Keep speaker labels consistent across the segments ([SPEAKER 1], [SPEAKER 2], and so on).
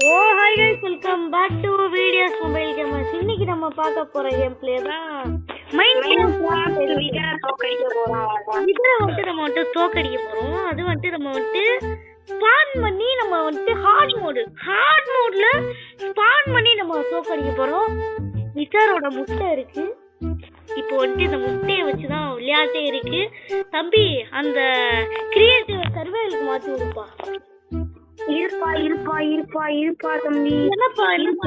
[SPEAKER 1] O hi guys, welcome back to videos mobile gamers. இன்னைக்கு நம்ம பார்க்க போற கேம் பிளே தான் மைன்கிராஃப்ட். இதுல வந்துட்டு நம்ம வந்துட்டு தோக்கடிக்க போறோம். அது வந்துட்டு நம்ம வந்துட்டு ஸ்பான் பண்ணி நம்ம வந்துட்டு ஹார்ட் மோட்ல ஸ்பான் பண்ணி நம்ம தோக்கடிக்க போறோம். விசாரோட முட்டை இருக்கு. இப்போ வந்துட்டு இந்த முட்டையை வச்சுதான் விளையாட்டே இருக்கு. தம்பி, அந்த கிரியேட்டிவ் சர்வேலுக்கு மாத்தி விடுப்பா.
[SPEAKER 2] இருப்பா இருப்பா இருப்பா இருப்பா தம்பி.
[SPEAKER 1] என்னப்பா யூஸ்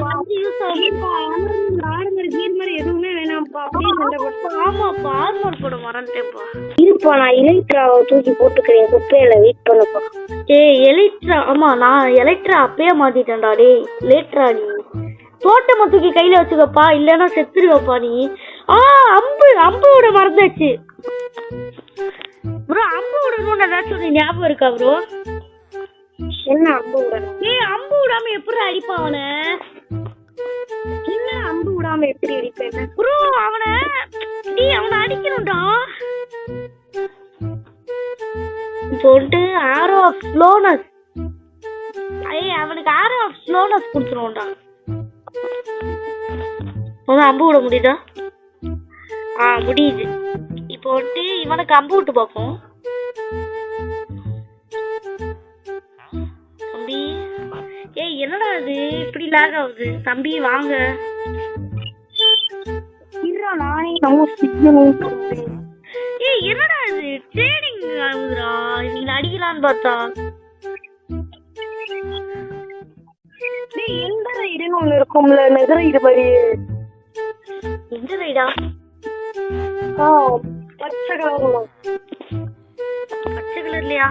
[SPEAKER 2] ஆர்மர் கீர்மர் எதுவுமே வேணாம்ப்பா. அப்படியே சண்டை போட்டு.
[SPEAKER 1] ஆமாப்பா, ஆர்மர் போட மறந்துட்டேன்ப்பா.
[SPEAKER 2] இருப்பா, நான் எலக்ட்ராவை தூக்கி போட்டுக்கிறேன். குப்பையில வெயிட் பண்ணப்பா.
[SPEAKER 1] டேய் எலக்ட்ரா, ஆமா நான் எலக்ட்ரா அப்பயே மாத்திட்டேன்டா. டேய் லேட்ரா, நீ தோட்டமா தூக்கி கையில வச்சுக்கப்பா, இல்லன்னா செத்துருவப்பா நீ. அம்பு விட மறந்தாச்சு ப்ரோ. அம்பு விடணும்னு ஏதாச்சும் ஞாபகம் இருக்கா ப்ரோ?
[SPEAKER 2] என்ன அம்பு விடணும்?
[SPEAKER 1] ஏய், அம்பு விடாம எப்படி அடிப்பா அவனை?
[SPEAKER 2] என்ன அம்பு விடாம எப்படி அடிப்பேன்
[SPEAKER 1] ப்ரோ? அவனை அடிக்கணும்டா. இப்போ வந்துட்டு ஆரோ ஆஃப் ஸ்லோனஸ். அவனுக்கு ஆரோ ஆஃப் ஸ்லோனஸ் கொடுத்துருவோம்டா. அவன் அம்பு விட முடியுதா? முடியுது. இப்போ வந்துட்டு இவனுக்கு அம்பு விட்டு பார்ப்போம். தம்பி, ஏய் என்னடா இது இப்படி லாக் ஆகுது? தம்பி வாங்க.
[SPEAKER 2] நானே
[SPEAKER 1] ஏய் என்னடா இது ட்ரேடிங் ஆகுதுடா. நீங்க அடிக்கலான்னு பார்த்தா
[SPEAKER 2] எந்த ரைடுன்னு ஒண்ணு இருக்கும்ல, நெதர இது மாதிரி.
[SPEAKER 1] எந்த ரைடா?
[SPEAKER 2] பச்சை கலர்ல.
[SPEAKER 1] பச்சை கலர்லயா?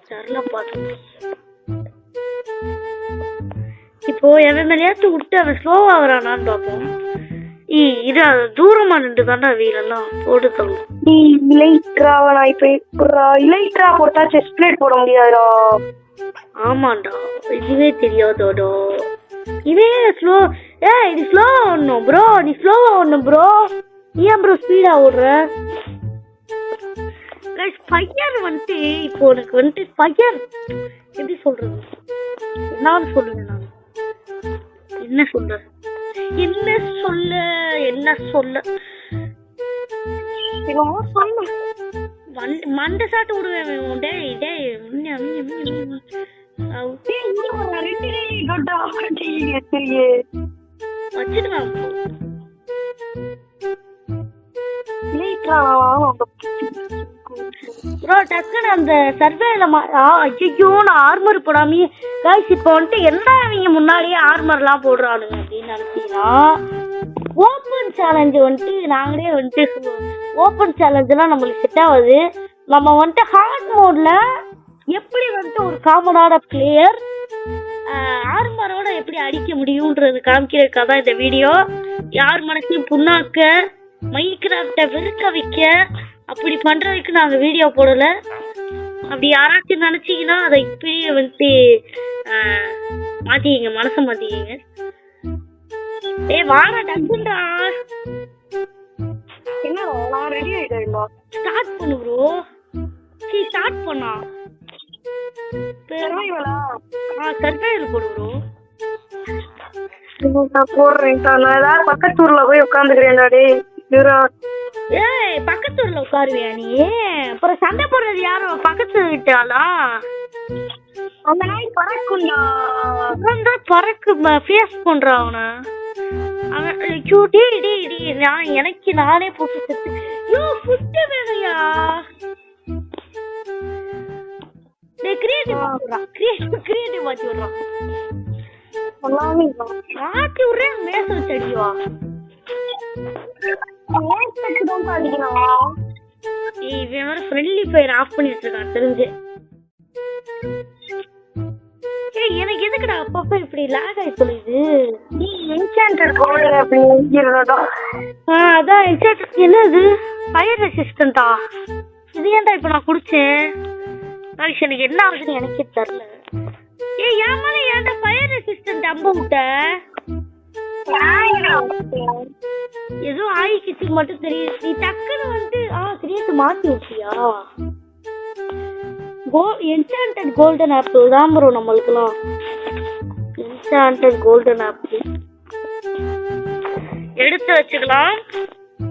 [SPEAKER 1] சரில பாத்து. இப்போ எவன் மேலேயாச்சு விட்டு அவன் ஸ்லோவா வரானான்னு பார்ப்போம். இது தூரமா நின்று தாண்டா வீலெல்லாம் போட்டு தள்ளும்.
[SPEAKER 2] நீ இலைட்ராவா? நான் இப்ப இலைட்ரா போட்டா செஸ்ட் பிளேட் போட முடியாதுடா.
[SPEAKER 1] ஆமாண்டா, இதுவே தெரியாதோடோ. இதே ஸ்லோ. இது ஸ்லோவா ஓடணும் ப்ரோ. நீ ஸ்லோவா ஓடணும் ப்ரோ. ஏன் ப்ரோ ஸ்பீடா ஓடுற? ஃபயர் வந்துட்டு இப்போ உனக்கு வந்துட்டு ஃபயர் எப்படி சொல்றது? நான் சொல்லுங்க, நான் என்ன சொல்ல மண்டை சாட்டு விடுவேன். வச்சுடுவேன் ப்ரோ. டக்குன்னு அந்த சர்வேல ஐயோ நான் ஆர்மர் போடாமையே கைஸ். இப்போ வந்துட்டு என்ன அவங்க முன்னாடியே ஆர்மர்லாம் போடுறானுங்க அப்படின்னு நினைச்சீங்கன்னா, ஓப்பன் சேலஞ்சு வந்துட்டு நாங்களே வந்துட்டு ஓப்பன் சேலஞ்செலாம் நம்மளுக்கு செட் ஆகுது. நம்ம வந்துட்டு ஹார்ட் மோட்ல எப்படி வந்துட்டு ஒரு காமனான பிளேயர் ஆர்மரோட எப்படி அடிக்க முடியும்ன்றது காமிக்கிறதுக்காக தான் இந்த வீடியோ. யார் மனசையும் புண்ணாக்க, மைன்கிராஃப்டை வெறுக்க வைக்க, அப்படி பண்றதுக்கு நாங்க வீடியோ போடல. அப்படி யாராச்சும் நினைச்சீங்கன்னா அதை இப்படியே வந்துட்டு மாத்திக்கிங்க, மனசை மாத்திக்கிங்க. வாங்க டக்குன்றா.
[SPEAKER 2] என்ன நான் ரெடி ஆயிட்டேன்.
[SPEAKER 1] ஸ்டார்ட் பண்ணு ப்ரோ. ஸ்டார்ட் பண்ணா சர்வைவல் போடு ப்ரோ.
[SPEAKER 2] நான் போடுறேன். நான் ஏதாவது பக்கத்தூர்ல போய் உட்காந்துக்கிறேன்டா.
[SPEAKER 1] ஏய் பக்கத்தூர்ல உட்காருவியா நீ? அப்புறம் சண்டை போடுறது யாரும் பக்கத்து விட்டாளா?
[SPEAKER 2] அந்த நாய் பறக்கும்டா.
[SPEAKER 1] பறக்கு ஃபேஸ் பண்றா அவனை. எனக்கு நானே போட்டு செத்து. ஃபுட்டு வேணுயா. கிரியேட்டிவ் மாத்தி விடுறான். மாத்தி விடுறேன். மேச வச்சு அடிவா. இவன் வேற ஃப்ரெண்ட்லி ஃபயர் ஆஃப் பண்ணி வச்சிருக்கான் தெரிஞ்சு. எனக்கு எதுக்குடா அப்பப்ப இப்படி லாக் ஆகி சொல்லுது? அதான் என்சாண்டட். என்னது ஃபயர் ரெசிஸ்டன்டா? இது ஏன்டா இப்ப நான் குடிச்சேன்? எனக்கு என்ன ஆகுதுன்னு எனக்கே தெரியல. ஏன் மேல ஏன்டா ஃபயர் ரெசிஸ்டன்ட் அம்பு விட்ட? ஏதோ ஆயி கிச்சுக்கு மட்டும் தெரியுது. நீ டக்குன்னு வந்து கிரியேட் மாத்தி விட்டியா? என்சாண்டட் கோல்டன் ஆப்பிள் தான் ப்ரோ நம்மளுக்குலாம். என்சாண்டட் கோல்டன் ஆப்பிள் எடுத்து வச்சுக்கலாம்.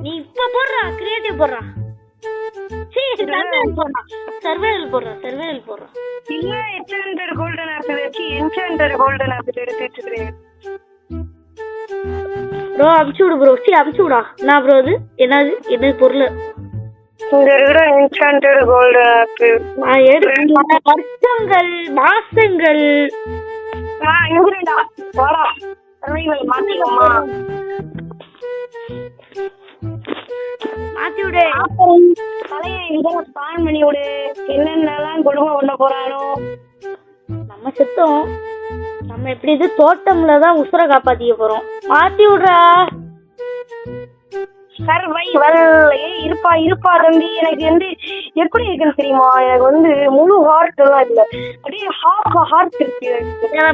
[SPEAKER 1] நீ இப்ப போடுறா, கிரியேட்டிவ் போடுறா. சர்வைவல் போடுறா.
[SPEAKER 2] இல்ல என்சாண்டட் கோல்டன் ஆப்பிள் வச்சு என்சாண்டட் கோல்டன் ஆப்பிள் எடுத்து வச்சுக்கிறேன்.
[SPEAKER 1] ப்ரோ அமுச்சு விடு ப்ரோ. அமுச்சு விடா. நான் ப்ரோ அது என்னது பொருள்?
[SPEAKER 2] இங்க இருக்கிற என்சாண்டட் கோல்டன் ஆப்பிள்
[SPEAKER 1] நான் எடுத்து வருஷங்கள் மாசங்கள்
[SPEAKER 2] இங்கிருந்தா வாடா சர்வைவல் மாத்திக்கோமா.
[SPEAKER 1] மாத்தி விடு.
[SPEAKER 2] பழைய இதெல்லாம் ஸ்பான் பண்ணி விடு. என்னென்னலாம் கொடுமை பண்ண போறானோ.
[SPEAKER 1] நம்ம செத்தோம். நம்ம எப்படி இது தோட்டம்ல தான் உசுர காப்பாத்திக்க போறோம். மாத்தி விடுறா.
[SPEAKER 2] சர்வைவல் இருப்பா தம்பி. எனக்கு வந்து எப்படி இருக்குன்னு தெரியுமா? எனக்கு வந்து முழு ஹார்ட் எல்லாம் இல்ல, அப்படியே ஹாஃப் ஹார்ட் இருக்கு.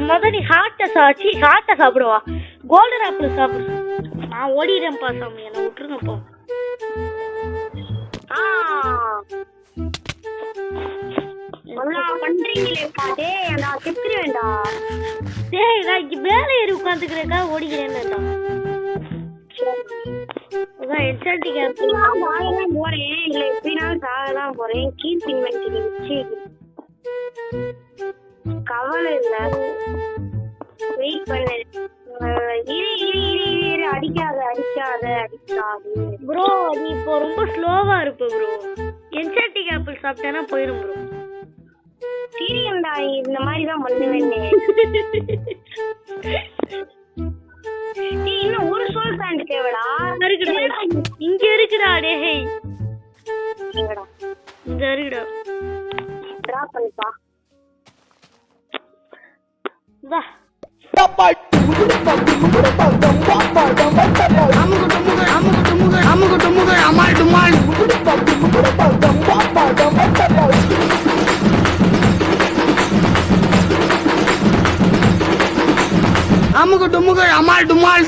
[SPEAKER 1] முதல்ல நீ ஹார்ட்டை சாப்பிடுவா. கோல்டன் ஆப்பிள் சாப்பிடு. நான் ஓடிடுறேன்ப்பா சாமி, என்ன விட்டுருங்கப்பா.
[SPEAKER 2] பண்றீங்களே நான் செத்துருவேன்டா.
[SPEAKER 1] டேய் நான் இங்க மேல ஏறி உட்காந்துக்கிறேக்கா ஓடிக்கிறேன்டா. அதான் என்சாண்டிங் ஆப்பிள்
[SPEAKER 2] நான் போறேன். இல்ல எப்படினாலும் சாகதான் போறேன். கீப் இன்வென்டரி வச்சு கவலை இல்ல. வெயிட் பண்ணு. அடிக்காத
[SPEAKER 1] ப்ரோ. நீ இப்போ ரொம்ப ஸ்லோவா இருப்ப ப்ரோ. என்சாண்டிங் ஆப்பிள் சாப்பிட்டேன்னா போயிடும் ப்ரோ.
[SPEAKER 2] சீரியம்டா, இந்த மாதிரி தான் பண்ணுவேன்னு. இன்னும் ஒரு சோல் சாண்ட் தேவைடா.
[SPEAKER 1] இங்க இருக்குடா. டேய் இங்க இருக்குடா.
[SPEAKER 2] டிராப் பண்ணிப்பா.
[SPEAKER 1] வா.
[SPEAKER 3] அமுக டுமுக அமால் டுமால்.